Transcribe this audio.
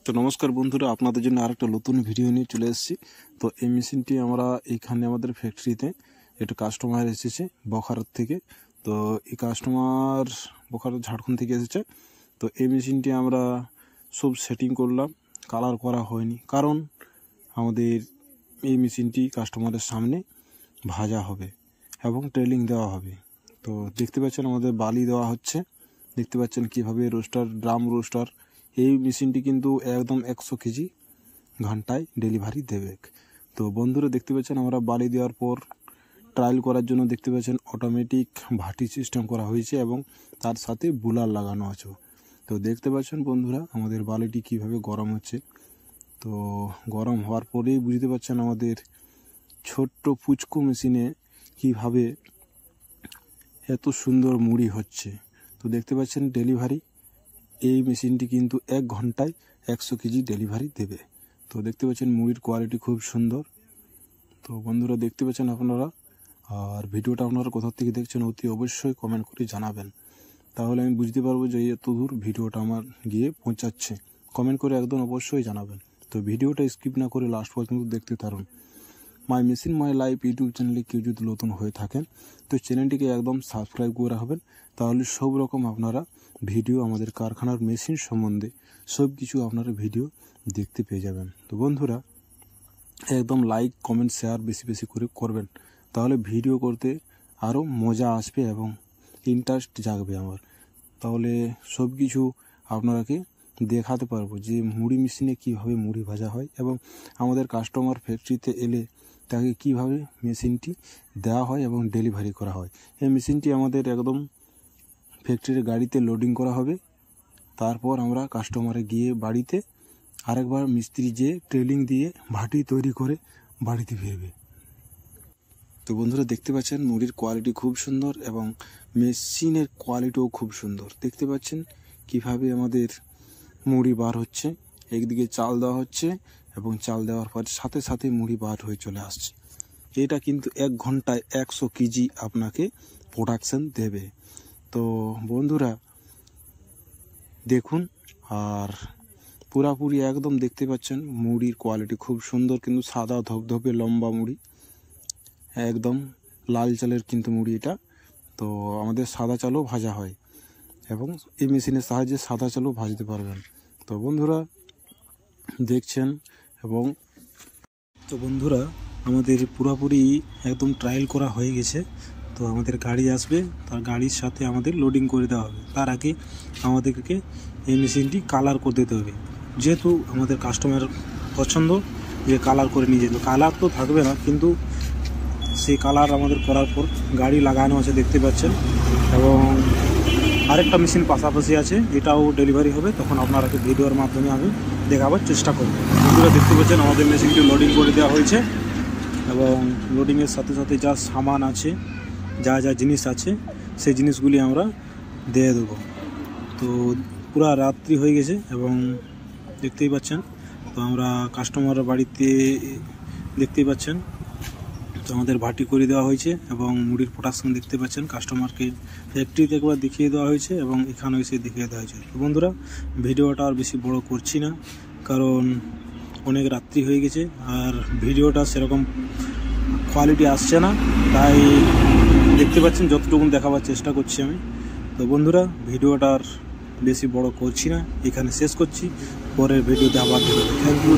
তো নমস্কার বন্ধুরা, আপনাদের জন্য আরেকটা নতুন ভিডিও নিয়ে চলে এসেছি। তো এই মেশিনটি আমরা এইখানে আমাদের ফ্যাক্টরিতে একটা কাস্টমার এসেছে বখারত থেকে। তো এই কাস্টমার বখারত ঝাড়খণ্ড থেকে এসেছে। তো এই মেশিনটি আমরা সব সেটিং করলাম, কালার করা হয়নি, কারণ আমাদের এই মেশিনটি কাস্টমারের সামনে ভাজা হবে এবং ট্রেলিং দেওয়া হবে। তো দেখতে পাচ্ছেন আমাদের বালি দেওয়া হচ্ছে, দেখতে পাচ্ছেন কীভাবে রোস্টার, ড্রাম রোস্টার। এই মেশিনটি কিন্তু একদম 100 কেজি ঘন্টায় ডেলিভারি দেবে। তো বন্ধুরা দেখতে পাচ্ছেন আমরা বালি দেওয়ার পর ট্রায়াল করার জন্য দেখতে পাচ্ছেন অটোমেটিক ভাটি সিস্টেম করা হয়েছে এবং তার সাথে বুলার লাগানো আছে। তো দেখতে পাচ্ছেন বন্ধুরা আমাদের বালিটি কিভাবে গরম হচ্ছে। তো গরম হওয়ার পরেই বুঝতে পারছেন আমাদের ছোট্ট পুচকু মেশিনে কিভাবে এত সুন্দর মুড়ি হচ্ছে। তো দেখতে পাচ্ছেন ডেলিভারি, এই মেশিনটি কিন্তু 1 ঘন্টায় 100 কেজি ডেলিভারি দেবে। তো দেখতে পাচ্ছেন মুড়ির কোয়ালিটি খুব সুন্দর। তো বন্ধুরা দেখতে পাচ্ছেন আপনারা, আর ভিডিওটা আপনারা কোথা থেকে দেখছেন অতি অবশ্যই কমেন্ট করে জানাবেন, তাহলে আমি বুঝতে পারবো যে এত দূর ভিডিওটা আমার গিয়ে পৌঁছাচ্ছে। কমেন্ট করে একদম অবশ্যই জানাবেন। তো ভিডিওটা স্কিপ না করে লাস্ট পর্যন্ত দেখতে থাকুন। My machine my life YouTube চ্যানেলে কেউ যদি নতুন হয়ে থাকেন তো চ্যানেলটিকে একদম সাবস্ক্রাইব করে রাখবেন, তাহলে সব রকম আপনারা ভিডিও আমাদের কারখানার মেশিন সম্বন্ধে সব কিছু আপনারা ভিডিও দেখতে পেয়ে যাবেন। তো বন্ধুরা একদম লাইক কমেন্ট শেয়ার বেশি বেশি করে করবেন, তাহলে ভিডিও করতে আরও মজা আসবে এবং ইন্টারেস্ট জাগবে আমার। তাহলে সব কিছু আপনারাকে দেখাতে পারবো যে মুড়ি মেশিনে কীভাবে মুড়ি ভাজা হয় এবং আমাদের কাস্টমার ফ্যাক্টরিতে এলে তাকে কীভাবে মেশিনটি দেওয়া হয় এবং ডেলিভারি করা হয়। এই মেশিনটি আমাদের একদম ফ্যাক্টরির গাড়িতে লোডিং করা হবে, তারপর আমরা কাস্টমারে গিয়ে বাড়িতে আরেকবার মিস্ত্রি যেয়ে ট্রেলিং দিয়ে ভাটি তৈরি করে বাড়িতে ফিরবে। তো বন্ধুরা দেখতে পাচ্ছেন মুড়ির কোয়ালিটি খুব সুন্দর এবং মেশিনের কোয়ালিটিও খুব সুন্দর। দেখতে পাচ্ছেন কিভাবে আমাদের মুড়ি বার হচ্ছে, একদিকে চাল দেওয়া হচ্ছে এবং চাল দেওয়ার পর সাথে সাথে মুড়ি বার হয়ে চলে আসছে। এটা কিন্তু 1 ঘন্টায় 100 কেজি আপনাকে প্রোডাকশন দেবে। তো বন্ধুরা দেখুন, আর পুরাপুরি একদম দেখতে পাচ্ছেন মুড়ির কোয়ালিটি খুব সুন্দর, কিন্তু সাদা ধপধপে লম্বা মুড়ি, একদম লাল চালের কিন্তু মুড়ি এটা। তো আমাদের সাদা চালও ভাজা হয় এবং এই মেশিনের সাহায্যে সাদা চালও ভাজতে পারবেন। তো বন্ধুরা দেখছেন, এবং তো বন্ধুরা আমাদের পুরোপুরি একদম ট্রায়াল করা হয়ে গেছে। তো আমাদের গাড়ি আসবে, তার গাড়ির সাথে আমাদের লোডিং করে দেওয়া হবে। তার আগে আমাদেরকে এই মেশিনটি কালার করে দিতে হবে, যেহেতু আমাদের কাস্টমার পছন্দ যে কালার করে নিয়ে যেত। কালার তো থাকবে না, কিন্তু সেই কালার আমাদের করার পর গাড়ি লাগানো আছে দেখতে পাচ্ছেন, এবং আরেকটা মেশিন পাশাপাশি আছে, এটাও ডেলিভারি হবে। তখন আপনারাকে ভিডিওর মাধ্যমে আমি দেখাবার চেষ্টা করব। বন্ধুরা দেখতে পাচ্ছেন আমাদের মেশিনটি লোডিং করে দেওয়া হয়েছে এবং লোডিংয়ের সাথে সাথে যা সামান আছে, যা যা জিনিস আছে, সেই জিনিসগুলি আমরা দিয়ে দেবো। তো পুরা রাত্রি হয়ে গেছে এবং দেখতেই পাচ্ছেন, তো আমরা কাস্টমার বাড়িতে দেখতেই পাচ্ছেন, তো আমাদের ভাটি করে দেওয়া হয়েছে এবং মুড়ির প্রোডাকশন দেখতে পাচ্ছেন। কাস্টমারকে ফ্যাক্টরিতে একবার দেখিয়ে দেওয়া হয়েছে এবং এখানে এসে দেখিয়ে দেওয়া হয়েছে। তো বন্ধুরা ভিডিওটা আর বেশি বড় করছি না, কারণ অনেক রাত্রি হয়ে গেছে আর ভিডিওটা সেরকম কোয়ালিটি আসছে না, তাই দেখতে পাচ্ছেন যতটুকু দেখাবার চেষ্টা করছি আমি। তো বন্ধুরা ভিডিওটা আর বেশি বড় করছি না, এখানে শেষ করছি। পরের ভিডিওতে আবার থ্যাংক ইউ।